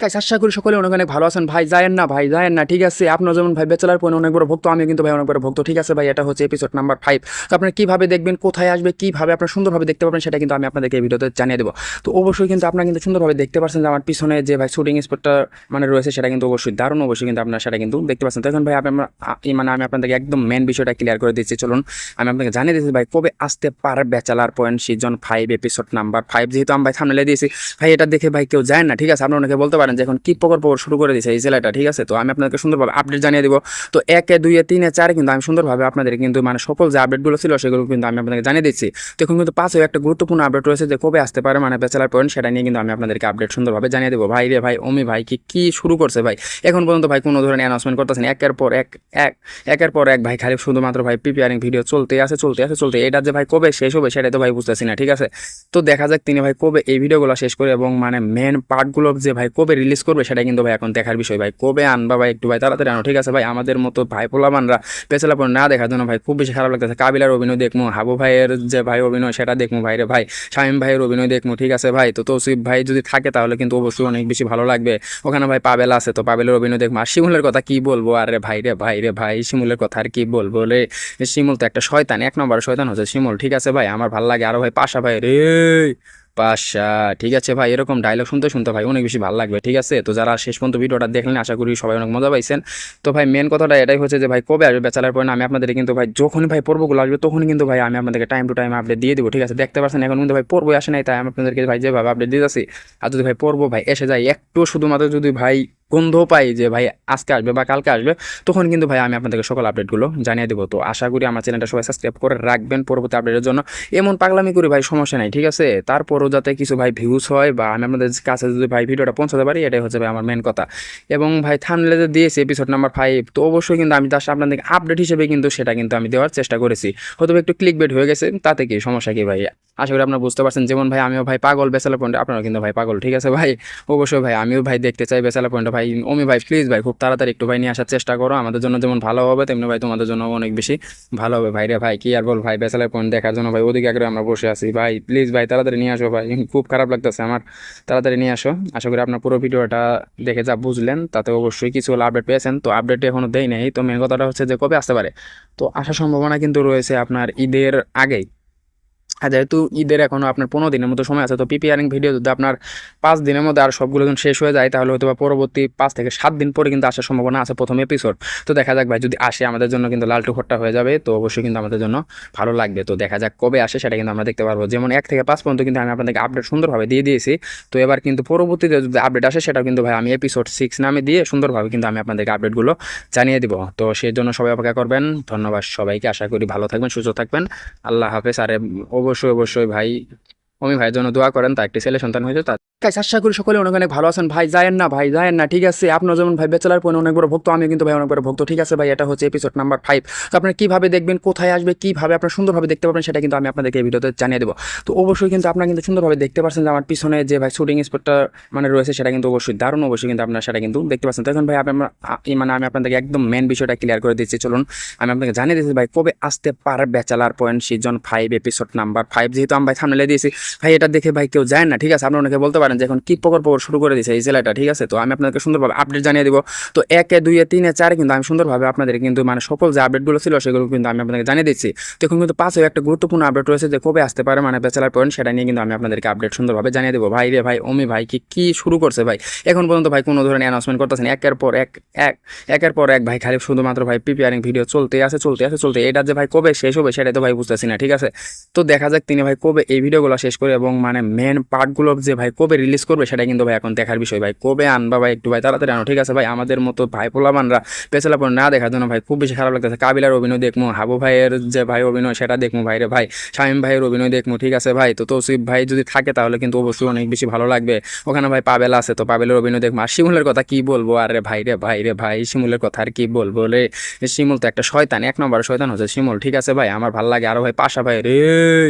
Guys আশা করি সকলে অনেক অনেক ভালো আছেন ভাই। যায়েন না ভাই, যায়েন না, ঠিক আছে। আপনার যেমন ভাই ব্যাচেলার পয়েন্ট অনেক বড় ভক্ত, আমিও কিন্তু ভাই অনেক বড় ভক্ত, ঠিক আছে ভাই। এটা হচ্ছে এপিসোড নাম্বার 5। তো আপনারা কীভাবে দেখবেন, কোথায় আসবে, কীভাবে আপনারা সুন্দরভাবে দেখতে পাবেন, সেটা কিন্তু আমি আপনাদেরকে এই ভিডিওতে জানিয়ে দেবো। তো অবশ্যই কিন্তু আপনারা কিন্তু সুন্দরভাবে দেখতে পাচ্ছেন যে আমার পিছনে যে ভাই শুটিং স্পটটা মানে রয়েছে, সেটা কিন্তু অবশ্যই দারুণ, অবশ্যই কিন্তু আপনারা সেটা কিন্তু দেখতে পাচ্ছেন। তো এখন ভাই আমি আপনাদেরকে একদম মেন বিষয়টা ক্লিয়ার করে দিচ্ছি। চলুন আমি আপনাকে জানিয়ে দিচ্ছি ভাই কবে আসতে পারে bachelor point season 5 episode number 5। যেহেতু আমি ভাই থাম্বনেলে দিয়েছি ভাই, এটা দেখে ভাই কেউ যায় না, ঠিক আছে। আপনারা অনেকে বলতে পারেন যে এখন কি প্রকল্প শুরু করে দিয়েছে এই জেলাটা, ঠিক আছে। তো আমি আপনাদেরকে সুন্দরভাবে আপডেট জানিয়ে দিব। তো 1, 2, 3, 4 কিন্তু আমি সুন্দরভাবে আপনাদের কিন্তু মানে সকল যে আপডেটগুলো ছিল সেগুলো কিন্তু আমি আপনাদেরকে জানিয়ে দিচ্ছি। তো এখন কিন্তু 5 একটা গুরুত্বপূর্ণ আপডেট রয়েছে যে কবে আসতে পারে মানে ব্যাচেলার পয়েন্ট, সেটা নিয়ে কিন্তু আমি আপনাদেরকে আপডেট সুন্দরভাবে জানিয়ে দেবো। ভাই রে ভাই, অমি ভাই কি শুরু করছে ভাই, এখন পর্যন্ত ভাই কোনো ধরনের অ্যানাউন্সমেন্ট করতেছেন। একের পর এক ভাই খালি শুধুমাত্র ভাই প্রিপেয়ারিং ভিডিও চলতে আছে। এটা যে ভাই কবে শেষ হবে সেটাই তো ভাই বুঝতেছি না, ঠিক আছে। তো দেখা যাক তিনি ভাই কবে এই ভিডিওগুলো শেষ করে এবং মানে মেন পার্টগুলো যে ভাই কবে রিলিজ করবে সেটা কিন্তু ভাই এখন দেখার বিষয়। ভাই কবে আনবা ভাই, একটু ভাই তাড়াতাড়ি আনো, ঠিক আছে ভাই। আমাদের মতো ভাই পোলামানরা পেছলা পর না দেখার জন্য ভাই খুব বেশি খারাপ লাগতেছে। কাবিলার অভিনয় দেখমু, হাবু ভাইয়ের যে ভাই অভিনয় সেটা দেখমু ভাই রে ভাই, শামীম ভাইয়ের অভিনয় দেখমু, ঠিক আছে ভাই। তো তৌসিফ ভাই যদি থাকে তাহলে কিন্তু অবশ্যই অনেক বেশি ভালো লাগবে। ওখানে ভাই পাবেল আছে, তো পাবেলের অভিনয় দেখবো। আর শিমুলের কথা কি বলবো, আর রে ভাই শিমুলের কথা আর কি বলবো রে। শিমুল তো একটা শয়তান, 1 নম্বর শয়তান হচ্ছে শিমুল, ঠিক আছে ভাই। আমার ভালো লাগে। আরো ভাই পাশা ভাই রে, পাশা, ঠিক আছে ভাই। এরকম ডায়লগ শুনতে শুনতে ভাই অনেক বেশি ভালো লাগবে, ঠিক আছে। তো যারা শেষ পর্যন্ত ভিডিওটা দেখলেন আশা করি সবাই অনেক মজা পাইছেন। তো ভাই মেন কথাটা এটাই হচ্ছে যে ভাই কবে আসবে ব্যাচেলার পয়েন্ট, আমি আপনাদের কিন্তু ভাই যখনই ভাই পর্বগুলো আসবে তখনই কিন্তু ভাই আমি আপনাদেরকে টাইম টু টাইম আপডেট দিয়ে দেবো, ঠিক আছে। দেখতে পাচ্ছেন এখন কিন্তু ভাই পর্বই আসে নাই, তাই আমি আপনাদেরকে ভাই যেভাবে আপডেট দিয়ে যাচ্ছি। আর যদি ভাই পর্ব ভাই এসে যায় একটু শুধুমাত্র যদি ভাই গন্ধ পাই যে ভাই আজকে আসবে বা কালকে আসবে, তখন কিন্তু ভাই আমি আপনাদেরকে সকল আপডেটগুলো জানিয়ে দেবো। তো আশা করি আমার চ্যানেলটা সবাই সাবস্ক্রাইব করে রাখবেন পরবর্তী আপডেটের জন্য। এমন পাগলামি করি ভাই সমস্যা নাই, ঠিক আছে। তারপরও যাতে কিছু ভাই ভিউজ হয় বা আমি আপনাদের কাছে যদি ভাই ভিডিওটা পৌঁছাতে পারি, এটাই হচ্ছে ভাই আমার মেন কথা। এবং ভাই থাম্বনেলে যে দিয়েছি এপিসোড নাম্বার 5, তো অবশ্যই কিন্তু আমি জাস্ট আপনাদেরকে আপডেট হিসেবে কিন্তু সেটা কিন্তু আমি দেওয়ার চেষ্টা করেছি। হয়তো একটু ক্লিক বেট হয়ে গেছে, তাতে কি সমস্যা কি ভাই, আশা করি আপনারা বুঝতে পারছেন। যেমন ভাই আমিও ভাই পাগল ব্যাচেলার পয়েন্টে, আপনারা কিন্তু ভাই পাগল, ঠিক আছে ভাই। অবশ্যই ভাই আমিও ভাই দেখতে চাই ব্যাচেলার পয়েন্টে। ভাই অমি ভাই প্লিজ ভাই খুব তাড়াতাড়ি একটু ভাই নিয়ে আসার চেষ্টা করো। আমাদের জন্য যেমন ভালো হবে তেমনি ভাই তোমাদের জন্য অনেক বেশি ভালো হবে ভাই রে ভাই। কি আর বল ভাই, ব্যাচেলার পয়েন্ট দেখার জন্য ভাই ওদিকে আগে আমরা বসে আছি। ভাই প্লিজ ভাই তাড়াতাড়ি নিয়ে আসো ভাই, খুব খারাপ লাগতেছে আমার, তাড়াতাড়ি নিয়ে আসো। আশা করি আপনার পুরো ভিডিওটা দেখে যা বুঝলেন তাতে অবশ্যই কিছু হলো আপডেট পেয়েছেন। তো আপডেট এখনো দেই নাই। তো মেন কথাটা হচ্ছে যে কবে আসতে পারে, তো আসার সম্ভাবনা কিন্তু রয়েছে আপনার ঈদের আগেই। আর যেহেতু ঈদের এখনও আপনার 15 দিনের মতো সময় আছে, তো প্রিপেয়ারিং ভিডিও যদি আপনার 5 দিনের মধ্যে আর সবগুলো যখন শেষ হয়ে যায়, তাহলে হয়তো বা পরবর্তী 5 থেকে 7 দিন পরে কিন্তু আসার সম্ভাবনা আছে প্রথম এপিসোড। তো দেখা যাক ভাই, যদি আসে আমাদের জন্য কিন্তু লালটু খট্টা হয়ে যাবে, তো অবশ্যই কিন্তু আমাদের জন্য ভালো লাগবে। তো দেখা যাক কবে আসে সেটা কিন্তু আমরা দেখতে পারবো। যেমন 1 থেকে 5 পর্যন্ত কিন্তু আমি আপনাদেরকে আপডেট সুন্দরভাবে দিয়ে দিয়েছি। তো এবার কিন্তু পরবর্তীতে যদি আপডেট আসে সেটাও কিন্তু ভাই আমি এপিসোড 6 নামে দিয়ে সুন্দরভাবে কিন্তু আমি আপনাদেরকে আপডেটগুলো জানিয়ে দিব। তো সেই জন্য সবাই অপেক্ষা করবেন। ধন্যবাদ সবাইকে, আশা করি ভালো থাকবেন, সুস্থ থাকবেন। আল্লাহ হাফেজ। আর অবশ্যই ভাই অমি ভাইয়ের জন্য দোয়া করেন, তা একটি ছেলে সন্তান হয়েছে। তার গাইস আশা করি সকলে অনেক অনেক ভালো আছেন ভাই। যায়েন না ভাই, যায়েন না, ঠিক আছে। আপনার যেমন ভাই ব্যাচেলার পয়েন্ট অনেক বড় ভক্ত, আমিও কিন্তু ভাই অনেক বড় ভক্ত, ঠিক আছে ভাই। এটা হচ্ছে এপিসোড নাম্বার 5। তো আপনারা কীভাবে দেখবেন, কোথায় আসবে, কীভাবে আপনারা সুন্দরভাবে দেখতে পাবেন, সেটা কিন্তু আমি আপনাদেরকে এই ভিডিওতে জানিয়ে দেবো। তো অবশ্যই কিন্তু আপনারা কিন্তু সুন্দরভাবে দেখতে পাচ্ছেন যে আমার পিছনে যে ভাই শুটিং স্পটটা মানে রয়েছে সেটা কিন্তু অবশ্যই দারুণ, অবশ্যই কিন্তু আপনারা সেটা কিন্তু দেখতে পাচ্ছেন। তো এখন ভাই আমি আপনাদেরকে একদম মেন বিষয়টা ক্লিয়ার করে দিচ্ছি। চলুন আমি আপনাকে জানিয়ে দিচ্ছি ভাই কবে আসতে পারে bachelor point season 5 episode number 5। যেহেতু আমি ভাই থাম্বনেলে দিয়েছি ভাই, এটা দেখে ভাই কেউ যায় না, ঠিক আছে। আপনারা অনেকে বলতে পারেন যে এখন কি প্রকল্প শুরু করে দিয়েছে এই জেলাটা, ঠিক আছে। তো আমি আপনাদেরকে সুন্দরভাবে আপডেট জানিয়ে দিব। তো 1, 2, 3, 4 কিন্তু আমি সুন্দরভাবে আপনাদের কিন্তু মানে সকল যে আপডেটগুলো ছিল সেগুলো কিন্তু আমি আপনাদেরকে জানিয়ে দিচ্ছি। তো এখন কিন্তু 5 একটা গুরুত্বপূর্ণ আপডেট রয়েছে যে কবে আসতে পারে মানে ব্যাচেলার পয়েন্ট, সেটা নিয়ে কিন্তু আমি আপনাদেরকে আপডেট সুন্দরভাবে জানিয়ে দেবো। ভাই রে ভাই, অমি ভাই কি শুরু করছে ভাই, এখন পর্যন্ত ভাই কোনো ধরনের অ্যানাউন্সমেন্ট করতেছেন। একের পর এক ভাই খালি শুধুমাত্র ভাই প্রিপেয়ারিং ভিডিও চলতে আছে। এটা যে ভাই কবে শেষ হবে সেটাই তো ভাই বুঝতেছি না, ঠিক আছে। তো দেখা যাক তিনি ভাই কবে এই ভিডিওগুলো শেষ করে এবং মানে মেন পার্টগুলো যে ভাই কবে রিলিজ করবে সেটা কিন্তু ভাই এখন দেখার বিষয়। ভাই কবে আনবা ভাই, একটু ভাই তাড়াতাড়ি আনো, ঠিক আছে ভাই। আমাদের মতো ভাই পোলামানরা পেছলা পর না দেখার জন্য ভাই খুব বেশি খারাপ লাগতেছে। কাবিলার অভিনয় দেখবো, হাবু ভাইয়ের যে ভাই অভিনয় সেটা দেখবো ভাই রে ভাই, শামীম ভাইয়ের অভিনয় দেখবো, ঠিক আছে ভাই। তো তৌসিফ ভাই যদি থাকে তাহলে কিন্তু অবশ্যই অনেক বেশি ভালো লাগবে। ওখানে ভাই পাবেল আছে, তো পাবেলের অভিনয় দেখবো। আর শিমুলের কথা কি বলবো, আর রে ভাই শিমুলের কথা আর কি বলবো রে। শিমুল তো একটা শয়তান, 1 নম্বর শয়তান হচ্ছে শিমুল, ঠিক আছে ভাই। আমার ভালো লাগে। আরো ভাই পাশা ভাই রে,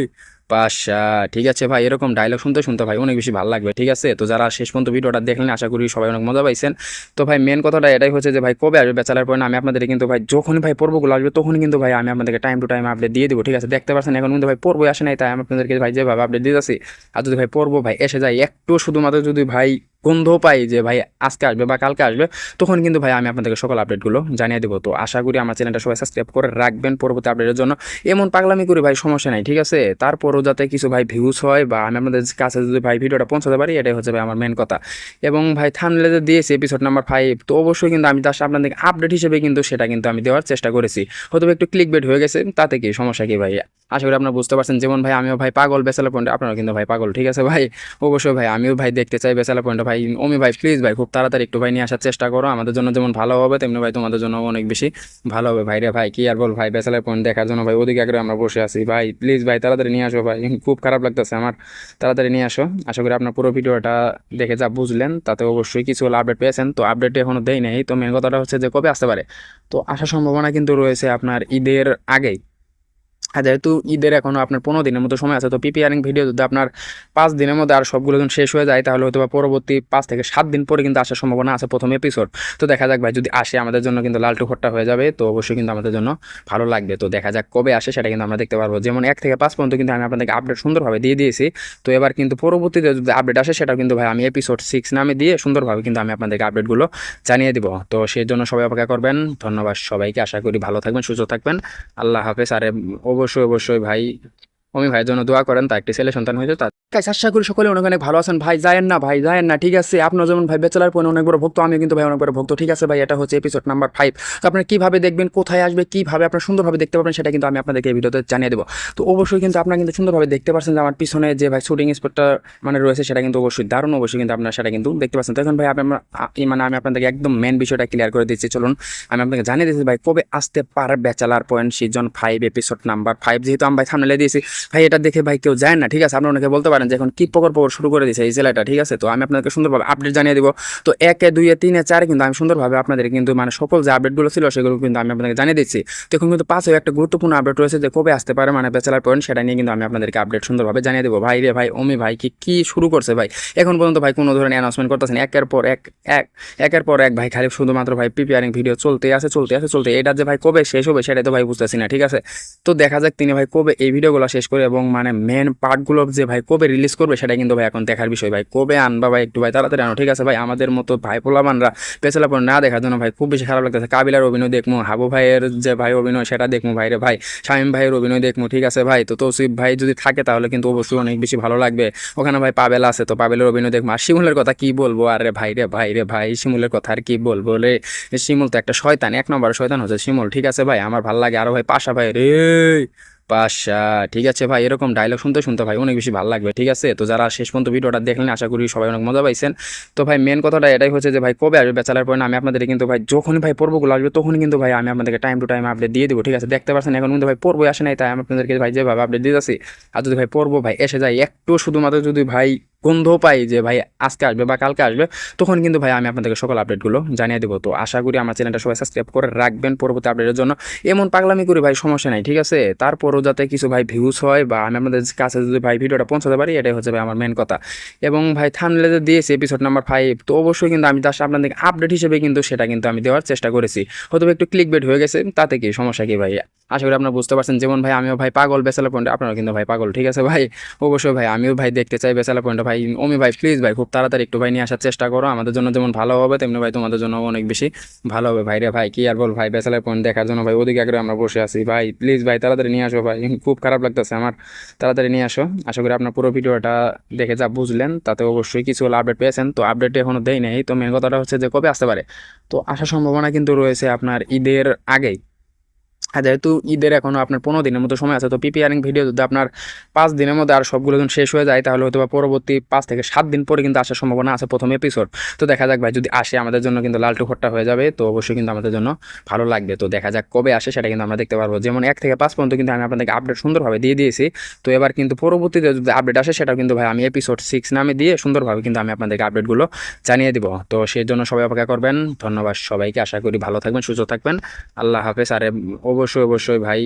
পাশা, ঠিক আছে ভাই। এরকম ডায়লগ শুনতে শুনতে ভাই অনেক বেশি ভালো লাগবে, ঠিক আছে। তো যারা শেষ পর্যন্ত ভিডিওটা দেখলেন আশা করি সবাই অনেক মজা পাইছেন। তো ভাই মেন কথাটা এটাই হচ্ছে যে ভাই কবে আসবে ব্যাচেলার পয়েন্ট, আমি আপনাদের কিন্তু ভাই যখনই ভাই পর্বগুলো আসবে তখনই কিন্তু ভাই আমি আপনাদেরকে টাইম টু টাইম আপডেট দিয়ে দেবো, ঠিক আছে। দেখতে পাচ্ছেন এখন কিন্তু ভাই পর্বই আসে নাই, তাই আমি আপনাদেরকে ভাই যেভাবে আপডেট দিয়ে যাচ্ছি। আর যদি ভাই পর্ব ভাই এসে যায় একটু শুধুমাত্র যদি ভাই গন্ধ পাই যে ভাই আজকে আসবে বা কালকে আসবে, তখন কিন্তু ভাই আমি আপনাদেরকে সকল আপডেটগুলো জানিয়ে দেবো। তো আশা করি আমার চ্যানেলটা সবাই সাবস্ক্রাইব করে রাখবেন পরবর্তী আপডেটের জন্য। এমন পাগলামি করি ভাই, সমস্যা নাই, ঠিক আছে, তারপরও যাতে কিছু ভাই ভিউজ হয় বা আমি আপনাদের কাছে যদি ভাই ভিডিওটা পৌঁছাতে পারি, এটাই হচ্ছে ভাই আমার মেন কথা। এবং ভাই থাম্বনেলে দিয়েছি এপিসোড নাম্বার 5, তো অবশ্যই কিন্তু আমি তার আপনাদের আপডেট হিসেবে কিন্তু সেটা কিন্তু আমি দেওয়ার চেষ্টা করেছি। হয়তো একটু ক্লিক বেট হয়ে গেছে, তাতে কি সমস্যা কি ভাই, আশা করি আপনারা বুঝতে পারছেন। যেমন ভাই আমিও ভাই পাগল ব্যাচেলর পয়েন্ট, আপনারা কিন্তু ভাই পাগল, ঠিক আছে ভাই। অবশ্যই ভাই আমিও ভাই দেখতে চাই ব্যাচেলর পয়েন্ট ভাই। ওমি ভাই প্লিজ ভাই খুব তাড়াতাড়ি একটু ভাই নিয়ে আসার চেষ্টা করো, আমাদের জন্য যেমন ভালো হবে তেমনি ভাই তোমাদের জন্য অনেক বেশি ভালো হবে ভাই রে ভাই। কি আর বল ভাই, ব্যাচেলর পয়েন্ট দেখার জন্য ভাই ওদিকে আগে আমরা বসে আছি ভাই। প্লিজ ভাই তাড়াতাড়ি নিয়ে আসো ভাই, খুব খারাপ লাগতেছে আমার, তাড়াতাড়ি নিয়ে আসো। আশা করি আপনার পুরো ভিডিওটা দেখে যা বুঝলেন তাতে অবশ্যই কিছু হলো আপডেট পেয়েছেন। তো আপডেট এখনো দেই নাই, তো মেন কথাটা হচ্ছে যে কবে আসতে পারে। তো আসার সম্ভাবনা কিন্তু রয়েছে আপনার ঈদের আগেই। আর যেহেতু ঈদের এখনও আপনার 15 দিনের মতো সময় আছে, তো প্রিপেয়ারিং ভিডিও যদি আপনার 5 দিনের মধ্যে আর সবগুলো যখন শেষ হয়ে যায়, তাহলে হয়তো বা পরবর্তী 5 থেকে 7 দিন পরে কিন্তু আসার সম্ভাবনা আছে প্রথম এপিসোড। তো দেখা যাক ভাই, যদি আসে আমাদের জন্য কিন্তু লালটু খট্টা হয়ে যাবে, তো অবশ্যই কিন্তু আমাদের জন্য ভালো লাগবে। তো দেখা যাক কবে আসে সেটা কিন্তু আমরা দেখতে পারবো। যেমন 1 থেকে 5 পর্যন্ত কিন্তু আমি আপনাদেরকে আপডেট সুন্দরভাবে দিয়ে দিয়েছি। তো এবার কিন্তু পরবর্তীতে যদি আপডেট আসে, সেটা কিন্তু ভাই আমি এপিসোড 6 নামে দিয়ে সুন্দরভাবে কিন্তু আমি আপনাদেরকে আপডেটগুলো জানিয়ে দিব। তো সেই জন্য সবাই অপেক্ষা করবেন। ধন্যবাদ সবাইকে, আশা করি ভালো থাকবেন, সুস্থ থাকবেন। আল্লাহ হাফেজ। আর অবশ্যই অবশ্যই ভাই অমি ভাইয়ের জন্য দোয়া করেন, তা একটি ছেলে সন্তান হয়েছে। তার গাইস আশা করি সকলে অনেক অনেক ভালো আছেন ভাই। যায়েন না ভাই, যায়েন না, ঠিক আছে। আপনার যেমন ভাই ব্যাচেলার পয়েন্ট অনেক বড় ভক্ত, আমি কিন্তু ভাই অনেক বড় ভক্ত, ঠিক আছে ভাই। এটা হচ্ছে এপিসোড নাম্বার 5। তো আপনারা কিভাবে দেখবেন, কোথায় আসবে, কিভাবে আপনারা সুন্দরভাবে দেখতে পাবেন, সেটা কিন্তু আমি আপনাদেরকে এই ভিডিওতে জানিয়ে দেবো। তো অবশ্যই কিন্তু আপনারা কিন্তু সুন্দরভাবে দেখতে পাচ্ছেন যে আমার পিছনে যে ভাই শুটিং স্পটটা মানে রয়েছে, সেটা কিন্তু অবশ্যই দারুণ, অবশ্যই কিন্তু আপনারা সেটা কিন্তু দেখতে পাচ্ছেন। তো এখন ভাই মানে আমি আপনাদেরকে একদম মেন বিষয়টা ক্লিয়ার করে দিচ্ছি। চলুন আমি আপনাকে জানিয়ে দিচ্ছি ভাই কবে আসতে পারে bachelor point season 5 episode number 5। যেহেতু আমি ভাই থাম্বনেলে দিয়েছি ভাই, এটা দেখে ভাই কেউ যায় না, ঠিক আছে। আপনারা অনেকে বলতে পারেন যে এখন কি পকর শুরু করে দিয়েছে এই ছেলেটা, ঠিক আছে। তো আমি আপনাদেরকে সুন্দরভাবে আপডেট জানিয়ে দিব। তো 1, 2, 3, 4 কিন্তু আমি সুন্দরভাবে আপনাদের কিন্তু মানে সকল যে আপডেটগুলো ছিল সেগুলো কিন্তু আমি আপনাদেরকে জানিয়ে দিচ্ছি। তো এখন কিন্তু 5 একটা গুরুত্বপূর্ণ আপডেট রয়েছে যে কবে আসতে পারে মানে ব্যাচেলার পয়েন্ট, সেটা নিয়ে কিন্তু আমি আপনাদেরকে আপডেট সুন্দরভাবে জানিয়ে দেবো। ভাই রে ভাই, ওমি ভাই কি শুরু করছে ভাই, এখন পর্যন্ত ভাই কোনো ধরনের অ্যানাউন্সমেন্ট করতেছেন, একের পর এক ভাই খালি শুধুমাত্র ভাই প্রিপেয়ারিং ভিডিও চলতে আছে। এটা যে ভাই কবে শেষ হবে সেটাই তো ভাই বুঝতেছি না, ঠিক আছে। তো দেখা যাক তিনি ভাই কবে এই ভিডিওগুলো শেষ করে এবং মানে মেন পার্টগুলো যে ভাই কবে রিলিজ করবে, সেটা কিন্তু ভাই এখন দেখার বিষয়। ভাই কবে আনবা ভাই, একটু ভাই তাড়াতাড়ি আনো, ঠিক আছে ভাই। আমাদের মতো ভাই পোলামানরা পেছলা পর না দেখার জন্য ভাই খুব বেশি খারাপ লাগতেছে। কাবিলার অভিনয় দেখবো, হাবু ভাইয়ের যে ভাই অভিনয় সেটা দেখবো ভাই রে ভাই, শামীম ভাইয়ের অভিনয় দেখবো, ঠিক আছে ভাই। তো তৌসিফ ভাই যদি থাকে তাহলে কিন্তু অবশ্যই অনেক বেশি ভালো লাগবে। ওখানে ভাই পাবেল আছে, তো পাবেলের অভিনয় দেখবো। আর শিমুলের কথা কি বলবো, আর রে ভাই শিমুলের কথা আর কি বলবো রে। শিমুল তো একটা শয়তান, 1 নম্বর শয়তান হচ্ছে শিমুল, ঠিক আছে ভাই। আমার ভালো লাগে। আরো ভাই পাশা ভাই রে, পাশা, ঠিক আছে ভাই। এরকম ডায়লগ শুনতে শুনতে ভাই অনেক বেশি ভালো লাগবে, ঠিক আছে। তো যারা শেষ পর্যন্ত ভিডিওটা দেখলেন, আশা করি সবাই অনেক মজা পাইছেন। তো ভাই মেন কথাটা এটাই হচ্ছে যে ভাই কবে আসবে ব্যাচেলার পয়েন্ট, আমি আপনাদের কিন্তু ভাই যখনই ভাই পর্বগুলো আসবে তখনই কিন্তু ভাই আমি আপনাদেরকে টাইম টু টাইম আপডেট দিয়ে দেবো, ঠিক আছে। দেখতে পাচ্ছেন এখন কিন্তু ভাই পর্বই আসে নাই, তাই আমি আপনাদেরকে ভাই যেভাবে আপডেট দিতেছি। আর যদি ভাই পর্ব ভাই এসে যায় একটু শুধুমাত্র যদি ভাই গন্ধ পাই যে ভাই আজকে আসবে বা কালকে আসবে, তখন কিন্তু ভাই আমি আপনাদেরকে সকল আপডেটগুলো জানিয়ে দেবো। তো আশা করি আমার চ্যানেলটা সবাই সাবস্ক্রাইব করে রাখবেন পরবর্তী আপডেটের জন্য। এমন পাগলামি করি ভাই, সমস্যা নাই, ঠিক আছে, তারপরও যাতে কিছু ভাই ভিউজ হয় বা আমি আপনাদের কাছে যদি ভাই ভিডিওটা পৌঁছাতে পারি, এটাই হচ্ছে ভাই আমার মেন কথা। এবং ভাই থাম্বনেলে দিয়েছি এপিসোড নাম্বার 5, তো অবশ্যই কিন্তু আমি তার আপনাদেরকে আপডেট হিসেবে কিন্তু সেটা কিন্তু আমি দেওয়ার চেষ্টা করেছি। হয়তো একটু ক্লিক বেট হয়ে গেছে, তাতে কি সমস্যা কি ভাই, আশা করি আপনারা বুঝতে পারছেন। যেমন ভাই আমিও ভাই পাগল ব্যাচেলর পয়েন্ট, আপনারা কিন্তু ভাই পাগল, ঠিক আছে ভাই। অবশ্যই ভাই আমিও ভাই দেখতে চাই ব্যাচেলর পয়েন্ট ভাই। ওমি ভাই প্লিজ ভাই খুব তাড়াতাড়ি একটু ভাই নিয়ে আসার চেষ্টা করো, আমাদের জন্য যেমন ভালো হবে তেমনি ভাই তোমাদের জন্য অনেক বেশি ভালো হবে ভাই রে ভাই। কি আর বল ভাই, ব্যাচেলর পয়েন্ট দেখার জন্য ভাই ওদিকে আগে আমরা বসে আছি ভাই। প্লিজ ভাই তাড়াতাড়ি নিয়ে আসো ভাই, খুব খারাপ লাগতেছে আমার, তাড়াতাড়ি নিয়ে আসো। আশা করি আপনার পুরো ভিডিওটা দেখে যা বুঝলেন তাতে অবশ্যই কিছু হলো আপডেট পেয়েছেন। তো আপডেট এখনো দেই নাই, তো মেন কথাটা হচ্ছে যে কবে আসতে পারে। তো আসার সম্ভাবনা কিন্তু রয়েছে আপনার ঈদের আগেই। আর যেহেতু ঈদের এখনও আপনার 15 দিনের মতো সময় আছে, তো প্রিপেয়ারিং ভিডিও যদি আপনার 5 দিনের মধ্যে আর সবগুলো যখন শেষ হয়ে যায়, তাহলে হয়তো বা পরবর্তী 5 থেকে 7 দিন পরে কিন্তু আসার সম্ভাবনা আছে প্রথম এপিসোড। তো দেখা যাক ভাই, যদি আসে আমাদের জন্য কিন্তু লালটু খট্টা হয়ে যাবে, তো অবশ্যই কিন্তু আমাদের জন্য ভালো লাগবে। তো দেখা যাক কবে আসে সেটা কিন্তু আমরা দেখতে পারবো। যেমন 1 থেকে 5 পর্যন্ত কিন্তু আমি আপনাদেরকে আপডেট সুন্দরভাবে দিয়ে দিয়েছি। তো এবার কিন্তু পরবর্তীতে যদি আপডেট আসে, সেটা কিন্তু ভাই আমি এপিসোড 6 নামে দিয়ে সুন্দরভাবে কিন্তু আমি আপনাদেরকে আপডেটগুলো জানিয়ে দিব। তো সেই জন্য সবাই অপেক্ষা করবেন। ধন্যবাদ সবাইকে, আশা করি ভালো থাকবেন, সুস্থ থাকবেন। আল্লাহ হাফেজ। আর অবশ্যই ভাই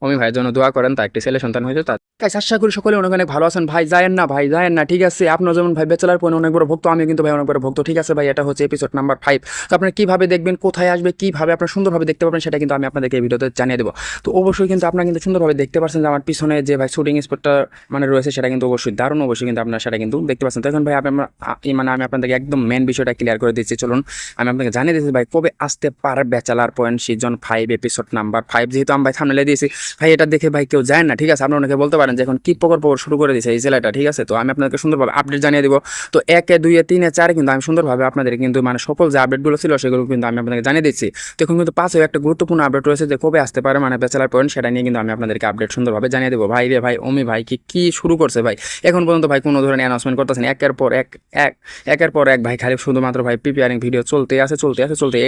অমি ভাইয়ের জন্য দোয়া করেন, তা একটি ছেলে সন্তান হয়েছে। তার গাইস আশা করি সকলে অনেক অনেক ভালো আছেন ভাই। যায়েন না ভাই, যায়েন না, ঠিক আছে। আপনার যেমন ভাই ব্যাচেলার পয়েন্ট অনেক বড় ভক্ত, আমি কিন্তু ভাই অনেক বড় ভক্ত, ঠিক আছে ভাই। এটা হচ্ছে এপিসোড নাম্বার 5। তো আপনারা কিভাবে দেখবেন, কোথায় আসবে, কিভাবে আপনারা সুন্দরভাবে দেখতে পাবেন সেটা কিন্তু আমি আপনাদেরকে এই ভিডিওতে জানিয়ে দেবো। তো অবশ্যই কিন্তু আপনারা কিন্তু সুন্দরভাবে দেখতে পাচ্ছেন যে আমার পিছনে যে ভাই শুটিং স্পটটা মানে রয়েছে সেটা কিন্তু অবশ্যই দারুণ, অবশ্যই কিন্তু আপনারা সেটা কিন্তু দেখতে পাচ্ছেন। তো এখন ভাই মানে আমি আপনাদেরকে একদম মেন বিষয়টা ক্লিয়ার করে দিচ্ছি। চলুন আমি আপনাকে জানিয়ে দিচ্ছি ভাই কবে আসতে পারে bachelor point season 5 episode number 5। যেহেতু আমি ভাই থাম্বনেলে দিয়েছি ভাই, এটা দেখে ভাই কেউ যায় না, ঠিক আছে। আপনারা অনেকে বলতে পারেন যে এখন কি প্রকল্প শুরু করে দিয়েছে এই ছেলেটা, ঠিক আছে। তো আমি আপনাদেরকে সুন্দরভাবে আপডেট জানিয়ে দিব। তো 1, 2, 3, 4 কিন্তু আমি সুন্দরভাবে আপনাদের কিন্তু মানে সকল যে আপডেটগুলো ছিল সেগুলো কিন্তু আমি আপনাদেরকে জানিয়ে দিচ্ছি। তো এখন কিন্তু 5 একটা গুরুত্বপূর্ণ আপডেট রয়েছে যে কবে আসতে পারে মানে ব্যাচেলার পয়েন্ট, সেটা নিয়ে কিন্তু আমি আপনাদেরকে আপডেট সুন্দরভাবে জানিয়ে দেবো। ভাই রে ভাই, অমি ভাই কি শুরু করছে ভাই, এখন পর্যন্ত ভাই কোনো ধরনের অ্যানাউন্সমেন্ট করতেছেন। একের পর এক ভাই খালি শুধুমাত্র ভাই প্রিপেয়ারিং ভিডিও চলতে আছে।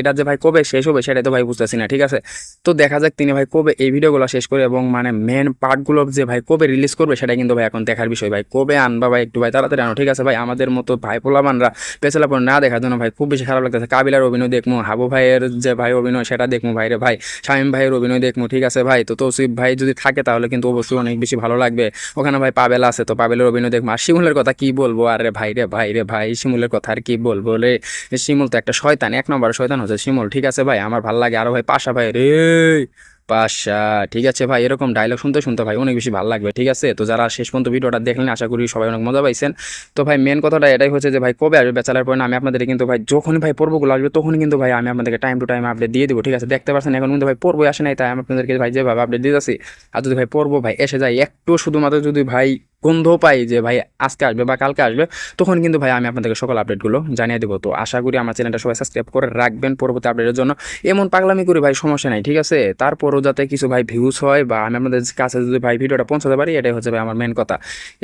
এটা যে ভাই কবে শেষ হবে সেটাই তো ভাই বুঝতেছি না, ঠিক আছে। তো দেখা যাক তিনি ভাই কবে এই ভিডিওগুলো শেষ করে এবং মানে মেন পার্টগুলো যে ভাই কবে রিলিজ করবে সেটা কিন্তু ভাই এখন দেখার বিষয়। ভাই কবে আনবা ভাই, একটু ভাই তাড়াতাড়ি আনো, ঠিক আছে ভাই। আমাদের মতো ভাই পোলামানরা পেছালা পর না দেখার জন্য ভাই খুব বেশি খারাপ লাগতেছে। কাবিলার অভিনয় দেখবো, হাবু ভাইয়ের যে ভাই অভিনয় সেটা দেখবো ভাই রে ভাই, শামীম ভাইয়ের অভিনয় দেখবো, ঠিক আছে ভাই। তো তৌসিফ ভাই যদি থাকে তাহলে কিন্তু অবশ্যই অনেক বেশি ভালো লাগবে। ওখানে ভাই পাবেল আছে, তো পাবেলের অভিনয় দেখবো। আর শিমুলের কথা কি বলবো, আর রে ভাই শিমুলের কথা আর কি বলবো রে। শিমুল তো একটা শয়তান, 1 নম্বর শয়তান হচ্ছে শিমুল, ঠিক আছে ভাই। আমার ভালো লাগে। আরো ভাই পাশা ভাই রে, পাশা, ঠিক আছে ভাই। এরকম ডায়লগ শুনতে শুনতে ভাই অনেক বেশি ভালো লাগবে, ঠিক আছে। তো যারা শেষ পর্যন্ত ভিডিওটা দেখলেন আশা করি সবাই অনেক মজা পাইছেন। তো ভাই মেন কথাটা এটাই হচ্ছে যে ভাই কবে আসবে ব্যাচেলার পয়েন্ট, আমি আপনাদের কিন্তু ভাই যখনই ভাই পর্বগুলো আসবে তখনই কিন্তু ভাই আমি আপনাদেরকে টাইম টু টাইম আপডেট দিয়ে দেবো, ঠিক আছে। দেখতে পাচ্ছেন এখন কিন্তু ভাই পর্বই আসে নাই, তাই আমি আপনাদেরকে ভাই যেভাবে আপডেট দিতেছি। আর যদি ভাই পর্ব ভাই এসে যায় একটু শুধুমাত্র যদি ভাই গন্ধ পাই যে ভাই আজকে আসবে বা কালকে আসবে, তখন কিন্তু ভাই আমি আপনাদেরকে সকল আপডেটগুলো জানিয়ে দেবো। তো আশা করি আমার চ্যানেলটা সবাই সাবস্ক্রাইব করে রাখবেন পরবর্তী আপডেটের জন্য। এমন পাগলামি করি ভাই সমস্যা নাই, ঠিক আছে। তারপরও যাতে কিছু ভাই ভিউজ হয় বা আমি আপনাদের কাছে যদি ভাই ভিডিওটা পৌঁছাতে পারি, এটাই হচ্ছে ভাই আমার মেন কথা।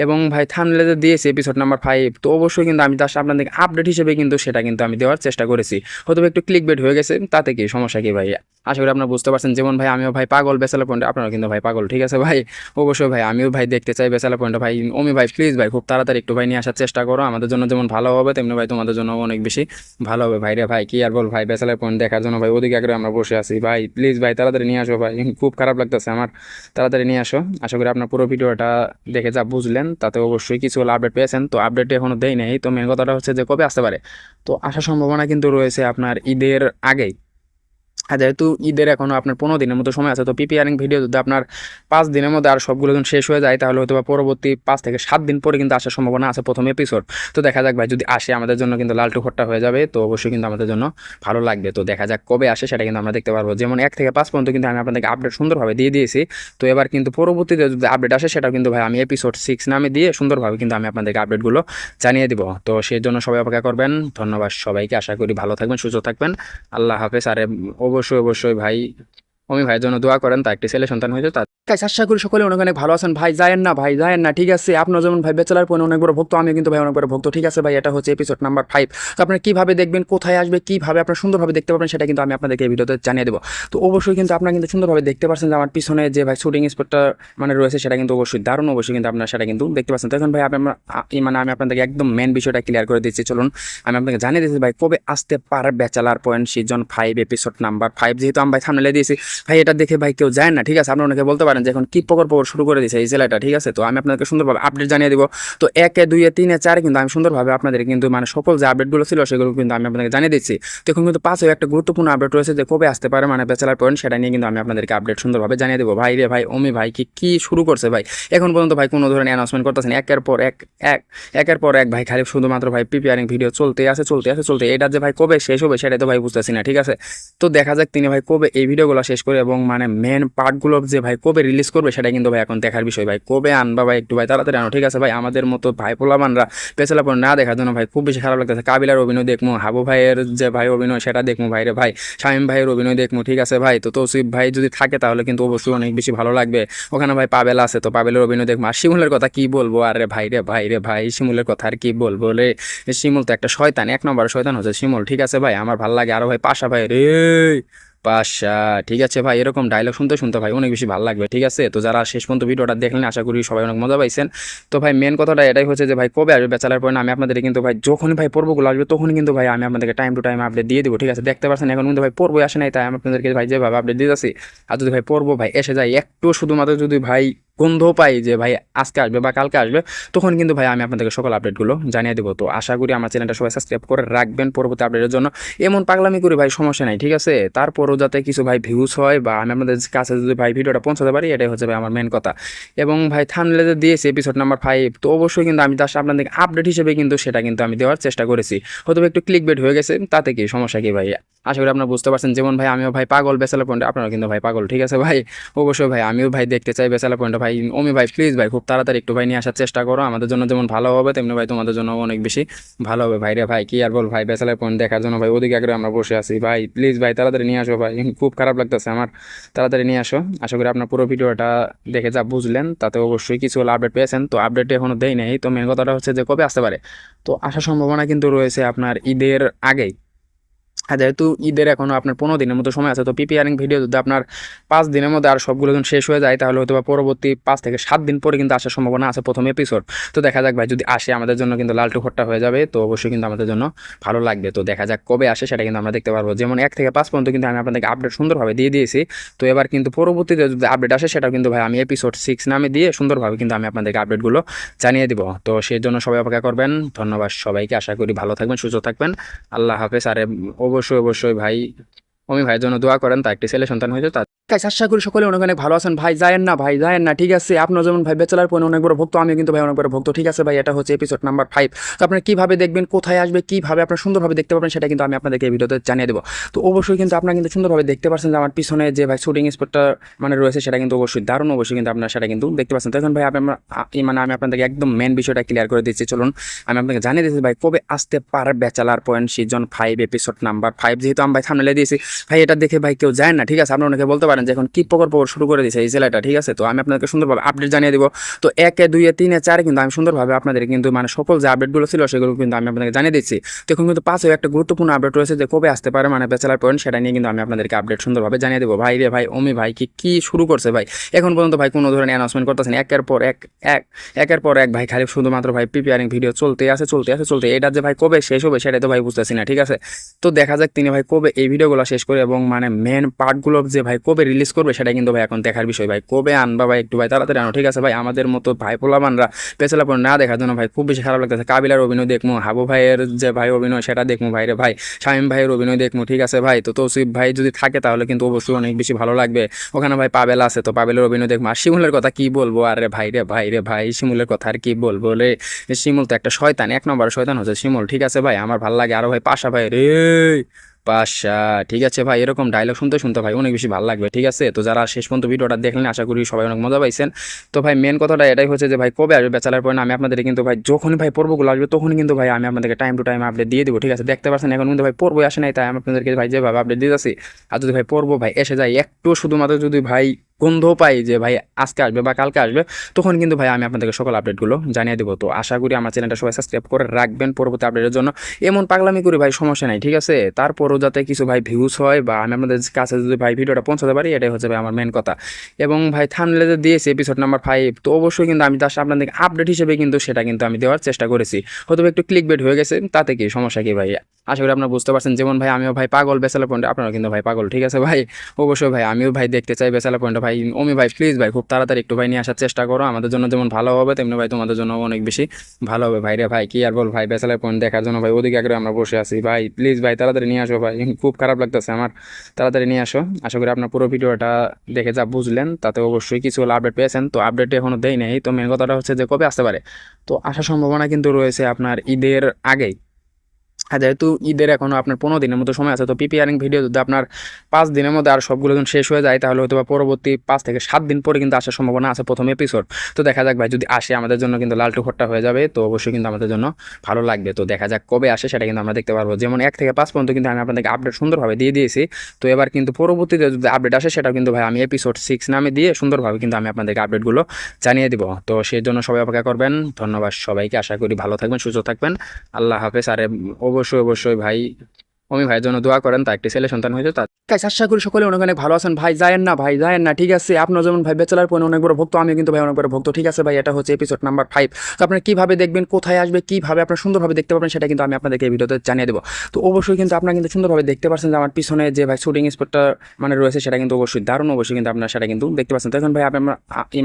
এবং ভাই থাম্বনেলে দিয়েছি এপিসোড নাম্বার 5, তো অবশ্যই কিন্তু আমি জাস্ট আপনাদেরকে আপডেট হিসেবে কিন্তু সেটা কিন্তু আমি দেওয়ার চেষ্টা করেছি। হয়তো একটু ক্লিক বেট হয়ে গেছে, তাতে কি সমস্যা কি ভাই, আশা করি আপনারা বুঝতে পারছেন। যেমন ভাই আমিও ভাই পাগল ব্যাচেলার পয়েন্টে, আপনারা কিন্তু ভাই পাগল, ঠিক আছে ভাই। অবশ্যই ভাই আমিও ভাই দেখতে চাই ব্যাচেলার পয়েন্টে। ভাই অমি ভাই প্লিজ ভাই খুব তাড়াতাড়ি একটু ভাই নিয়ে আসার চেষ্টা করো। আমাদের জন্য যেমন ভালো হবে তেমনি ভাই তোমাদের জন্য অনেক বেশি ভালো হবে ভাই রে ভাই। কি আর বল ভাই, ব্যাচেলার পয়েন্ট দেখার জন্য ভাই ওদিকে আগে আমরা বসে আছি। ভাই প্লিজ ভাই তাড়াতাড়ি নিয়ে আসো ভাই, খুব খারাপ লাগতেছে আমার, তাড়াতাড়ি নিয়ে আসো। আশা করি আপনার পুরো ভিডিওটা দেখে যা বুঝলেন তাতে অবশ্যই কিছু হলো আপডেট পেয়েছেন। তো আপডেট এখনো দেই নাই। তো মেন কথাটা হচ্ছে যে কবে আসতে পারে, তো আসার সম্ভাবনা কিন্তু রয়েছে আপনার ঈদের আগেই। আর যেহেতু ঈদের এখনও আপনার 15 দিনের মতো সময় আছে, তো প্রিপেয়ারিং ভিডিও যদি আপনার 5 দিনের মধ্যে আর সবগুলো যখন শেষ হয়ে যায় তাহলে হয়তো বা পরবর্তী 5 থেকে 7 দিন পরে কিন্তু আসার সম্ভাবনা আছে প্রথম এপিসোড। তো দেখা যাক ভাই, যদি আসে আমাদের জন্য কিন্তু লালটু খট্টা হয়ে যাবে, তো অবশ্যই কিন্তু আমাদের জন্য ভালো লাগবে। তো দেখা যাক কবে আসে সেটা কিন্তু আমরা দেখতে পারবো। যেমন 1 থেকে 5 পর্যন্ত কিন্তু আমি আপনাদেরকে আপডেট সুন্দরভাবে দিয়ে দিয়েছি। তো এবার কিন্তু পরবর্তীতে যদি আপডেট আসে সেটাও কিন্তু ভাই আমি এপিসোড 6 নামে দিয়ে সুন্দরভাবে কিন্তু আমি আপনাদেরকে আপডেটগুলো জানিয়ে দিব। তো সেই জন্য সবাই অপেক্ষা করবেন। ধন্যবাদ সবাইকে, আশা করি ভালো থাকবেন, সুস্থ থাকবেন। আল্লাহ হাফেজ। আর অবশ্যই ভাই অমি ভাইয়ের জন্য দোয়া করেন, তা একটি ছেলে সন্তান হয়েছে। তার গাইস আশা করি সকলে অনেক অনেক ভালো আছেন ভাই। যায়েন না ভাই, যায়েন না, ঠিক আছে। আপনার যেমন ভাই ব্যাচেলার পয়েন্ট অনেক বড় ভক্ত, আমি কিন্তু ভাই অনেক বড় ভক্ত, ঠিক আছে ভাই। এটা হচ্ছে এপিসোড নাম্বার 5। তো আপনারা কিভাবে দেখবেন, কোথায় আসবে, কিভাবে আপনারা সুন্দরভাবে দেখতে পাবেন সেটা কিন্তু আমি আপনাদেরকে এই ভিডিওতে জানিয়ে দেবো। তো অবশ্যই কিন্তু আপনারা কিন্তু সুন্দরভাবে দেখতে পাচ্ছেন যে আমার পিছনে যে ভাই শুটিং স্পটটা মানে রয়েছে সেটা কিন্তু অবশ্যই দারুণ, অবশ্যই কিন্তু আপনারা সেটা কিন্তু দেখতে পাচ্ছেন। তো এখন ভাই মানে আমি আপনাদেরকে একদম মেন বিষয়টা ক্লিয়ার করে দিচ্ছি। চলুন আমি আপনাকে জানিয়ে দিচ্ছি ভাই কবে আসতে পারে bachelor point season 5 episode number 5। যেহেতু আমি ভাই থাম্বনেলে দিয়েছি ভাই, এটা দেখে ভাই কেউ যায় না, ঠিক আছে। আপনারা অনেকে বলতে পারেন যে এখন কি প্রকল্প শুরু করে দিয়েছে এই ছেলেটা, ঠিক আছে। তো আমি আপনাদেরকে সুন্দরভাবে আপডেট জানিয়ে দিব। তো 1, 2, 3, 4 কিন্তু আমি সুন্দরভাবে আপনাদের কিন্তু মানে সকল যে আপডেটগুলো ছিল সেগুলো কিন্তু আমি আপনাদেরকে জানিয়ে দিচ্ছি। তো এখন কিন্তু 5 একটা গুরুত্বপূর্ণ আপডেট রয়েছে যে কবে আসতে পারে মানে ব্যাচেলার পয়েন্ট, সেটা নিয়ে কিন্তু আমি আপনাদেরকে আপডেট সুন্দরভাবে জানিয়ে দেবো। ভাই রে ভাই, অমি ভাই কি শুরু করছে ভাই, এখন পর্যন্ত ভাই কোনো ধরনের অ্যানাউন্সমেন্ট করতেছেন। একের পর এক ভাই খালি শুধুমাত্র ভাই প্রিপেয়ারিং ভিডিও চলতে আছে। এটা যে ভাই কবে শেষ হবে সেটাই তো ভাই বুঝতেছি না, ঠিক আছে। তো দেখা যাক তিনি ভাই কবে এই ভিডিওগুলো শেষ করে এবং মানে মেন পার্টগুলো যে ভাই কবে রিলিজ করবে সেটা কিন্তু ভাই এখন দেখার বিষয়। ভাই কবে আনবা ভাই, একটু ভাই তাড়াতাড়ি আনো, ঠিক আছে ভাই। আমাদের মতো ভাই পোলামানরা পেছালা পর না দেখার জন্য ভাই খুব বেশি খারাপ লাগতেছে। কাবিলার অভিনয় দেখবো, হাবু ভাইয়ের যে ভাই অভিনয় সেটা দেখবো ভাই রে ভাই, শামীম ভাইয়ের অভিনয় দেখবো, ঠিক আছে ভাই। তো তৌসিফ ভাই যদি থাকে তাহলে কিন্তু অবশ্যই অনেক বেশি ভালো লাগবে। ওখানে ভাই পাবেল আছে, তো পাবেলের অভিনয় দেখবো। আর শিমুলের কথা কি বলবো, আর রে ভাই শিমুলের কথা আর কি বলবো রে। শিমুল তো একটা শয়তান, 1 নম্বর শয়তান হচ্ছে শিমুল, ঠিক আছে ভাই। আমার ভালো লাগে। আরো ভাই পাশা ভাই রে, পাশা। ঠিক আছে ভাই, এরকম ডায়লগ শুনতে শুনতে ভাই অনেক বেশি ভালো লাগবে। ঠিক আছে, তো যারা শেষ পর্যন্ত ভিডিওটা দেখলেন আশা করি সবাই অনেক মজা পাইছেন। তো ভাই মেন কথাটা এটাই হচ্ছে যে ভাই কবে আসবে ব্যাচেলার পয়েন্ট, আমি আপনাদের কিন্তু ভাই যখনই ভাই পর্বগুলো আসবে তখনই কিন্তু ভাই আমি আপনাদেরকে টাইম টু টাইম আপডেট দিয়ে দেবো। ঠিক আছে, দেখতে পাচ্ছেন এখন কিন্তু ভাই পর্বই আসে নাই, তাই আমি আপনাদেরকে ভাই যেভাবে আপডেট দিতেছি। আর যদি ভাই পর্ব ভাই এসে যায় একটু শুধুমাত্র যদি ভাই গন্ধ পাই যে ভাই আজকে আসবে বা কালকে আসবে, তখন কিন্তু ভাই আমি আপনাদেরকে সকল আপডেটগুলো জানিয়ে দেবো। তো আশা করি আমার চ্যানেলটা সবাই সাবস্ক্রাইব করে রাখবেন পরবর্তী আপডেটের জন্য। এমন পাগলামি করি ভাই সমস্যা নাই, ঠিক আছে, তারপরও যাতে কিছু ভাই ভিউজ হয় বা আমি আপনাদের কাছে যদি ভাই ভিডিওটা পৌঁছাতে পারি, এটাই হচ্ছে ভাই আমার মেন কথা। এবং ভাই থাম্বনেলে দিয়েছি এপিসোড নাম্বার 5, তো অবশ্যই কিন্তু আমি জাস্ট আপনাদেরকে আপডেট হিসেবে কিন্তু সেটা কিন্তু আমি দেওয়ার চেষ্টা করেছি। হয়তো একটু ক্লিক বেট হয়ে গেছে, তাতে কি সমস্যা কি ভাই, আশা করি আপনারা বুঝতে পারছেন। যেমন ভাই আমিও ভাই পাগল ব্যাচেলার পয়েন্টে, আপনারা কিন্তু ভাই পাগল। ঠিক আছে ভাই, অবশ্যই ভাই আমিও ভাই দেখতে চাই ব্যাচেলার পয়েন্টে। ভাই ওমি ভাই প্লিজ ভাই খুব তাড়াতাড়ি একটু ভাই নিয়ে আসার চেষ্টা করো, আমাদের জন্য যেমন ভালো হবে তেমনি ভাই তোমাদের জন্য অনেক বেশি ভালো হবে। ভাই রে ভাই কি আর বল ভাই, ব্যাচেলার পয়েন্ট দেখার জন্য ভাই ওদিকে আগে আমরা বসে আছি। ভাই প্লিজ ভাই তাড়াতাড়ি নিয়ে আসো ভাই, খুব খারাপ লাগতেছে আমার, তাড়াতাড়ি নিয়ে আসো। আশা করি আপনার পুরো ভিডিওটা দেখে যা বুঝলেন তাতে অবশ্যই কিছু হলো আপডেট পেয়েছেন। তো আপডেট এখনো দেই নাই, তো মেন কথাটা হচ্ছে যে কবে আসতে পারে। তো আসার সম্ভাবনা কিন্তু রয়েছে আপনার ঈদের আগেই। হ্যাঁ, যেহেতু ঈদের এখনও আপনার 15 দিনের মতো সময় আছে, তো প্রিপেয়ারিং ভিডিও যদি আপনার 5 দিনের মধ্যে আর সবগুলো যখন শেষ হয়ে যায়, তাহলে হয়তো বা পরবর্তী 5 থেকে 7 দিন পরে কিন্তু আসার সম্ভাবনা আছে প্রথম এপিসোড। তো দেখা যাক ভাই, যদি আসে আমাদের জন্য কিন্তু লালটু খট্টা হয়ে যাবে, তো অবশ্যই কিন্তু আমাদের জন্য ভালো লাগবে। তো দেখা যাক কবে আসে সেটা কিন্তু আমরা দেখতে পারবো। যেমন 1 থেকে 5 পর্যন্ত কিন্তু আমি আপনাদেরকে আপডেট সুন্দরভাবে দিয়ে দিয়েছি। তো এবার কিন্তু পরবর্তীতে যদি আপডেট আসে সেটাও কিন্তু ভাই আমি এপিসোড 6 নামে দিয়ে সুন্দরভাবে কিন্তু আমি আপনাদেরকে আপডেটগুলো জানিয়ে দিব। তো সেই জন্য সবাই অপেক্ষা করবেন। ধন্যবাদ সবাইকে, আশা করি ভালো থাকবেন, সুস্থ থাকবেন। আল্লাহ হাফেজ। আর অবশ্যই অবশ্যই ভাই অমি ভাইয়ের জন্য দোয়া করেন, তার একটি ছেলে সন্তান হয়েছে। তার গাইস আশা করি সকলে অনেক অনেক ভালো আছেন। ভাই যায়েন না, ভাই যায়েন না, ঠিক আছে, আপনার যেমন ভাই ব্যাচেলার পয়েন্ট অনেক বড় ভক্ত, আমি কিন্তু ভাই অনেক বড় ভক্ত। ঠিক আছে ভাই, এটা হচ্ছে এপিসোড নাম্বার 5। তো আপনারা কিভাবে দেখবেন, কোথায় আসবে, কিভাবে আপনারা সুন্দরভাবে দেখতে পাবেন সেটা কিন্তু আমি আপনাদেরকে এই ভিডিওতে জানিয়ে দেবো। তো অবশ্যই কিন্তু আপনারা কিন্তু সুন্দরভাবে দেখতে পাচ্ছেন যে আমার পিছনে যে ভাই শুটিং স্পটটা মানে রয়েছে সেটা কিন্তু অবশ্যই দারুণ, অবশ্যই কিন্তু আপনারা সেটা কিন্তু দেখতে পাচ্ছেন। তো এখন ভাই মানে আমি আপনাদেরকে একদম মেন বিষয়টা ক্লিয়ার করে দিচ্ছি। চলুন আমি আপনাকে জানিয়ে দিচ্ছি ভাই কবে আসতে পারে bachelor point season 5 episode number 5। যেহেতু আমি ভাই থাম্বনেলে দিয়েছি ভাই, এটা দেখে ভাই কেউ যায় না। ঠিক আছে, আপনারা অনেকে বলতে পারেন যে এখন কি প্রকল্প শুরু করে দিয়েছে এই ছেলেটা। ঠিক আছে, তো আমি আপনাদেরকে সুন্দরভাবে আপডেট জানিয়ে দিব। তো 1, 2, 3, 4 কিন্তু আমি সুন্দরভাবে আপনাদের কিন্তু মানে সকল যে আপডেটগুলো ছিল সেগুলো কিন্তু আমি আপনাদেরকে জানিয়ে দিচ্ছি। তো এখন কিন্তু 5 একটা গুরুত্বপূর্ণ আপডেট রয়েছে যে কবে আসতে পারে মানে ব্যাচেলার পয়েন্ট, সেটা নিয়ে কিন্তু আমি আপনাদেরকে আপডেট সুন্দরভাবে জানিয়ে দেবো। ভাই রে ভাই ওমি ভাই কি শুরু করছে ভাই, এখন পর্যন্ত ভাই কোনো ধরনের অ্যানাউন্সমেন্ট করতেছেন, একের পর এক ভাই খালি শুধুমাত্র ভাই প্রিপেয়ারিং ভিডিও চলতে আছে। এটা যে ভাই কবে শেষ হবে সেটাই তো ভাই বুঝতেছি না। ঠিক আছে, তো দেখা যাক তিনি ভাই কবে এই ভিডিওগুলো শেষ করে এবং মানে মেন পার্টগুলো যে ভাই কবে রিলিজ করবে সেটা কিন্তু ভাই এখন দেখার বিষয়। ভাই কবে আনবা ভাই, একটু ভাই তাড়াতাড়ি আনো। ঠিক আছে ভাই, আমাদের মতো ভাই পোলাপানরা পেছালাপন না দেখার জন্য ভাই খুব বেশি খারাপ লাগতেছে। কাবিলার অভিনয় দেখবো, হাবু ভাইয়ের যে ভাই অভিনয় সেটা দেখবো ভাই রে ভাই, শামীম ভাইয়ের অভিনয় দেখবো। ঠিক আছে ভাই, তো তৌসিফ ভাই যদি থাকে তাহলে কিন্তু অবশ্যই অনেক বেশি ভালো লাগবে। ওখানে ভাই পাবেল আছে, তো পাবেলের অভিনয় দেখবো। আর শিমুলের কথা কি বলবো, আর রে ভাই শিমুলের কথা আর কি বলবো রে, শিমুল তো একটা শয়তান, 1 নম্বর শয়তান হচ্ছে শিমুল। ঠিক আছে ভাই, আমার ভালো লাগে। আরো ভাই পাশা ভাই রে পাশা। ঠিক আছে ভাই, এরকম ডায়লগ শুনতে শুনতে ভাই অনেক বেশি ভালো লাগবে। ঠিক আছে, তো যারা শেষ পর্যন্ত ভিডিওটা দেখলেন আশা করি সবাই অনেক মজা পাইছেন। তো ভাই মেন কথাটা এটাই হচ্ছে যে ভাই কবে আসবে ব্যাচেলার পয়েন্ট, আমি আপনাদের কিন্তু ভাই যখনই ভাই পর্বগুলো আসবে তখনই কিন্তু ভাই আমি আপনাদেরকে টাইম টু টাইম আপডেট দিয়ে দেবো। ঠিক আছে, দেখতে পাচ্ছেন এখন কিন্তু ভাই পর্বই আসে নাই, তাই আমি আপনাদেরকে ভাই যেভাবে আপডেট দিতেছি। আর যদি ভাই পর্ব ভাই এসে যায় একটু শুধুমাত্র যদি ভাই গন্ধ পাই যে ভাই আজকে আসবে বা কালকে আসবে, তখন কিন্তু ভাই আমি আপনাদেরকে সকল আপডেটগুলো জানিয়ে দেবো। তো আশা করি আমার চ্যানেলটা সবাই সাবস্ক্রাইব করে রাখবেন পরবর্তী আপডেটের জন্য। এমন পাগলামি করি ভাই সমস্যা নাই, ঠিক আছে, তারপরও যাতে কিছু ভাই ভিউজ হয় বা আমি আপনাদের কাছে যদি ভাই ভিডিওটা পৌঁছাতে পারি, এটাই হচ্ছে ভাই আমার মেন কথা। এবং ভাই থাম্বনেলে দিয়েছি এপিসোড নাম্বার 5, তো অবশ্যই কিন্তু আমি জাস্ট আপনাদেরকে আপডেট হিসেবে কিন্তু সেটা কিন্তু আমি দেওয়ার চেষ্টা করেছি। হয়তো একটু ক্লিক বেট হয়ে গেছে, তাতে কি সমস্যা কি ভাই, আশা করি আপনারা বুঝতে পারছেন। যেমন ভাই আমিও ভাই পাগল ব্যাচেলার পয়েন্টে, আপনারা কিন্তু ভাই পাগল। ঠিক আছে ভাই, অবশ্যই ভাই আমিও ভাই দেখতে চাই ব্যাচেলার পয়েন্টে। ভাই ওমি ভাই প্লিজ ভাই খুব তাড়াতাড়ি একটু ভাই নিয়ে আসার চেষ্টা করো, আমাদের জন্য যেমন ভালো হবে তেমনি ভাই তোমাদের জন্য অনেক বেশি ভালো হবে। ভাই রে ভাই কি আর বল ভাই, ব্যাচেলার পয়েন্ট দেখার জন্য ভাই ওদিকে আগে আমরা বসে আছি। ভাই প্লিজ ভাই তাড়াতাড়ি নিয়ে আসো ভাই, খুব খারাপ লাগতেছে আমার, তাড়াতাড়ি নিয়ে আসো। আশা করি আপনার পুরো ভিডিওটা দেখে যা বুঝলেন তাতে অবশ্যই কিছু হলো আপডেট পেয়েছেন। তো আপডেট এখনো দেই নাই, তো মেন কথাটা হচ্ছে যে কবে আসতে পারে। তো আসার সম্ভাবনা কিন্তু রয়েছে আপনার ঈদের আগেই। হ্যাঁ, যেহেতু ঈদের এখনও আপনার 15 দিনের মতো সময় আছে, তো প্রিপেয়ারিং ভিডিও যদি আপনার 5 দিনের মধ্যে আর সবগুলো যখন শেষ হয়ে যায়, তাহলে হয়তো বা পরবর্তী 5 থেকে 7 দিন পরে কিন্তু আসার সম্ভাবনা আছে প্রথম এপিসোড। তো দেখা যাক ভাই, যদি আসে আমাদের জন্য কিন্তু লালটু খট্টা হয়ে যাবে, তো অবশ্যই কিন্তু আমাদের জন্য ভালো লাগবে। তো দেখা যাক কবে আসে সেটা কিন্তু আমরা দেখতে পারবো। যেমন 1 থেকে 5 পর্যন্ত কিন্তু আমি আপনাদেরকে আপডেট সুন্দরভাবে দিয়ে দিয়েছি। তো এবার কিন্তু পরবর্তীতে যদি আপডেট আসে সেটাও কিন্তু ভাই আমি এপিসোড 6 নামে দিয়ে সুন্দরভাবে কিন্তু আমি আপনাদেরকে আপডেটগুলো জানিয়ে দিব। তো সেই জন্য সবাই অপেক্ষা করবেন। ধন্যবাদ সবাইকে, আশা করি ভালো থাকবেন, সুস্থ থাকবেন। আল্লাহ হাফেজ। আর অবশ্যই ভাই অমি ভাইয়ের জন্য দোয়া করেন, তা একটি ছেলে সন্তান হয়েছে। তার গাইস আশা করি সকলে অনেক অনেক ভালো আছেন ভাই। যায়েন না ভাই, যায়েন না, ঠিক আছে। আপনার যেমন ভাই ব্যাচেলার পয়েন্ট অনেক বড় ভক্ত, আমি কিন্তু ভাই অনেক বড় ভক্ত, ঠিক আছে ভাই। এটা হচ্ছে এপিসোড নাম্বার 5। তো আপনারা কিভাবে দেখবেন, কোথায় আসবে, কিভাবে আপনারা সুন্দরভাবে দেখতে পাবেন সেটা কিন্তু আমি আপনাদেরকে এই ভিডিওতে জানিয়ে দেবো। তো অবশ্যই কিন্তু আপনারা কিন্তু সুন্দরভাবে দেখতে পাচ্ছেন যে আমার পিছনে যে ভাই শুটিং স্পটটা মানে রয়েছে সেটা কিন্তু অবশ্যই দারুণ, অবশ্যই কিন্তু আপনারা সেটা কিন্তু দেখতে পাচ্ছেন। তো এখন ভাই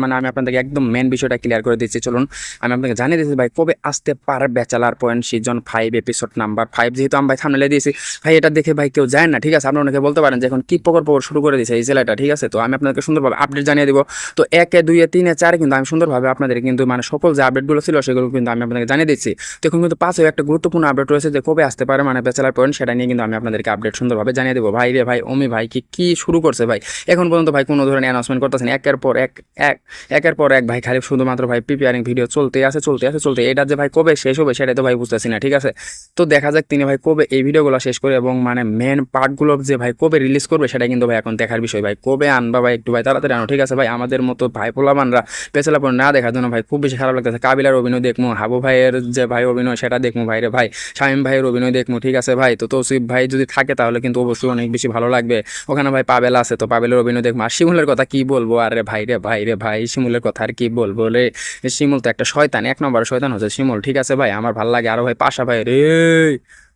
মানে আমি আপনাদেরকে একদম মেন বিষয়টা ক্লিয়ার করে দিচ্ছি। চলুন আমি আপনাকে জানিয়ে দিচ্ছি ভাই কবে আসতে পারে bachelor point season 5 episode number 5। যেহেতু আমি ভাই থাম্বনেলে দিয়েছি ভাই, এটা দেখে ভাই কেউ যায় না, ঠিক আছে। আপনারা অনেকে বলতে পারেন যে এখন কি প্রকল্প শুরু করে দিয়েছে এই ছেলেটা, ঠিক আছে। তো আমি আপনাদেরকে সুন্দরভাবে আপডেট জানিয়ে দিব। তো 1, 2, 3, 4 কিন্তু আমি সুন্দরভাবে আপনাদের কিন্তু মানে সকল যে আপডেটগুলো ছিল সেগুলো কিন্তু আমি আপনাদেরকে জানিয়ে দিচ্ছি। তো এখন কিন্তু 5 একটা গুরুত্বপূর্ণ আপডেট রয়েছে যে কবে আসতে পারে মানে ব্যাচেলার পয়েন্ট, সেটা নিয়ে কিন্তু আমি আপনাদেরকে আপডেট সুন্দরভাবে জানিয়ে দেবো। ভাই রে ভাই, অমি ভাই কি শুরু করছে ভাই, এখন পর্যন্ত ভাই কোনো ধরনের অ্যানাউন্সমেন্ট করতেছেন। একের পর এক ভাই খালি শুধুমাত্র ভাই প্রিপেয়ারিং ভিডিও চলতে আছে। এটা যে ভাই কবে শেষ হবে সেটাই তো ভাই বুঝতেছি না, ঠিক আছে। তো দেখা যাক তিনি ভাই কবে এই ভিডিওগুলো শেষ করে এবং মানে মেন পার্টগুলো যে ভাই কবে রিলিজ করবে সেটা কিন্তু ভাই এখন দেখার বিষয়। ভাই কবে আনবা ভাই, একটু ভাই তাড়াতাড়ি আনো, ঠিক আছে ভাই। আমাদের মতো ভাই পোলাপানরা পেছলা পর না দেখার জন্য ভাই খুব বেশি খারাপ লাগতেছে। কাবিলার অভিনয় দেখবো, হাবু ভাইয়ের যে ভাই অভিনয় সেটা দেখবো ভাই রে ভাই, শামীম ভাইয়ের অভিনয় দেখবো, ঠিক আছে ভাই। তো তৌসিফ ভাই যদি থাকে তাহলে কিন্তু অবশ্যই অনেক বেশি ভালো লাগবে। ওখানে ভাই পাবেল আছে, তো পাবেলের অভিনয় দেখবো। আর শিমুলের কথা কি বলবো, আর রে ভাই শিমুলের কথা আর কি বলবো রে। শিমুল তো একটা শয়তান, 1 নম্বর শয়তান হচ্ছে শিমুল, ঠিক আছে ভাই। আমার ভালো লাগে। আরো ভাই পাশা ভাই রে,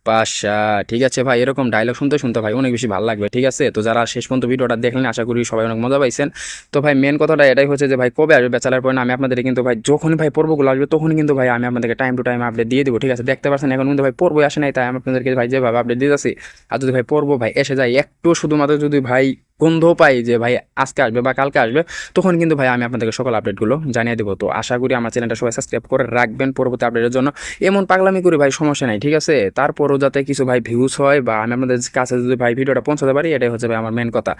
পাশা, ঠিক আছে ভাই। এরকম ডায়লগ শুনতে শুনতে ভাই অনেক বেশি ভালো লাগবে, ঠিক আছে। তো যারা শেষ পর্যন্ত ভিডিওটা দেখলেন আশা করি সবাই অনেক মজা পাইছেন। তো ভাই মেন কথাটা এটাই হচ্ছে যে ভাই কবে আসবে ব্যাচেলার পয়েন্ট, আমি আপনাদের কিন্তু ভাই যখনই ভাই পর্বগুলো আসবে তখনই কিন্তু ভাই আমি আপনাদেরকে টাইম টু টাইম আপডেট দিয়ে দেবো, ঠিক আছে। দেখতে পাচ্ছেন এখন কিন্তু ভাই পর্বই আসে নাই, তাই আমি আপনাদেরকে ভাই যেভাবে আপডেট দিতেছি। আর যদি ভাই পর্ব ভাই এসে যায় একটু শুধুমাত্র যদি ভাই গন্ধ পাই যে ভাই আজকে আসবে বা কালকে আসবে, তখন কিন্তু ভাই আমি আপনাদেরকে সকল আপডেটগুলো জানিয়ে দেবো। তো আশা করি আমার চ্যানেলটা সবাই সাবস্ক্রাইব করে রাখবেন পরবর্তী আপডেটের জন্য। এমন পাগলামি করি ভাই সমস্যা নাই, ঠিক আছে। তারপরও যাতে কিছু ভাই ভিউজ হয় বা আমি আপনাদের কাছে যদি ভাই ভিডিওটা পৌঁছাতে পারি, এটাই হচ্ছে ভাই আমার মেন কথা।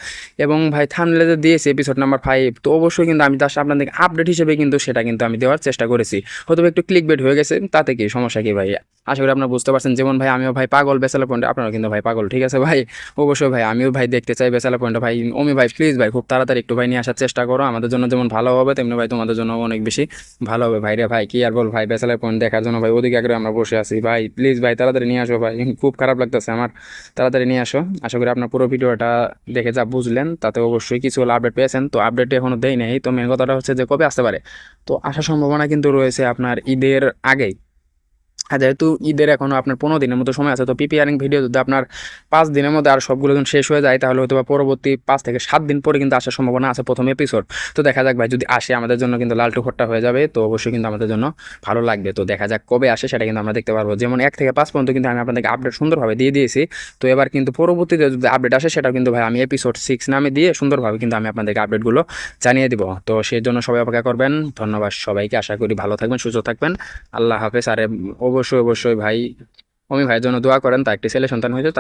এবং ভাই থাম্বনেলে দিয়েছি এপিসোড নাম্বার 5, তো অবশ্যই কিন্তু আমি জাস্ট আপনাদেরকে আপডেট হিসেবে কিন্তু সেটা কিন্তু আমি দেওয়ার চেষ্টা করেছি। হয়তো একটু ক্লিক বেট হয়ে গেছে, তাতে কি সমস্যা কি ভাই, আশা করি আপনারা বুঝতে পারছেন। যেমন ভাই আমিও ভাই পাগল ব্যাচেলার পয়েন্টে, আপনারা কিন্তু ভাই পাগল, ঠিক আছে ভাই। অবশ্যই ভাই আমিও ভাই দেখতে চাই ব্যাচেলার পয়েন্টে। ভাই অমি ভাই প্লিজ ভাই খুব তাড়াতাড়ি একটু ভাই নিয়ে আসার চেষ্টা করো। আমাদের জন্য যেমন ভালো হবে তেমনি ভাই তোমাদের জন্য অনেক বেশি ভালো হবে ভাই রে ভাই। কি আর বল ভাই, ব্যাচেলার পয়েন্ট দেখার জন্য ভাই ওদিকে আগে আমরা বসে আছি ভাই। প্লিজ ভাই তাড়াতাড়ি নিয়ে আসো ভাই, খুব খারাপ লাগতেছে আমার, তাড়াতাড়ি নিয়ে আসো। আশা করি আপনার পুরো ভিডিওটা দেখে যা বুঝলেন তাতে অবশ্যই কিছু হলো আপডেট পেয়েছেন। তো আপডেট এখনো দেই নাই, তো মেন কথাটা হচ্ছে যে কবে আসতে পারে। তো আসার সম্ভাবনা কিন্তু রয়েছে আপনার ঈদের আগেই। হ্যাঁ, যেহেতু ঈদের এখনও আপনার 15 দিনের মতো সময় আছে, তো প্রিপেয়ারিং ভিডিও যদি আপনার 5 দিনের মধ্যে আর সবগুলো যখন শেষ হয়ে যায় তাহলে হয়তো বা পরবর্তী 5 থেকে 7 দিন পরে কিন্তু আসার সম্ভাবনা আছে প্রথম এপিসোড। তো দেখা যাক ভাই, যদি আসে আমাদের জন্য কিন্তু লালটু খট্টা হয়ে যাবে, তো অবশ্যই কিন্তু আমাদের জন্য ভালো লাগবে। তো দেখা যাক কবে আসে সেটা কিন্তু আমরা দেখতে পারবো। যেমন 1 থেকে 5 পর্যন্ত কিন্তু আমি আপনাদেরকে আপডেট সুন্দরভাবে দিয়ে দিয়েছি। তো এবার কিন্তু পরবর্তীতে যদি আপডেট আসে সেটা কিন্তু ভাই আমি এপিসোড 6 নামে দিয়ে সুন্দরভাবে কিন্তু আমি আপনাদেরকে আপডেটগুলো জানিয়ে দিব। তো সেই জন্য সবাই অপেক্ষা করবেন। ধন্যবাদ সবাইকে, আশা করি ভালো থাকবেন, সুস্থ থাকবেন। আল্লাহ হাফেজ। আর অবশ্যই ভাই অমি ভাইয়ের জন্য দোয়া করেন, তা একটি ছেলে সন্তান হয়েছে।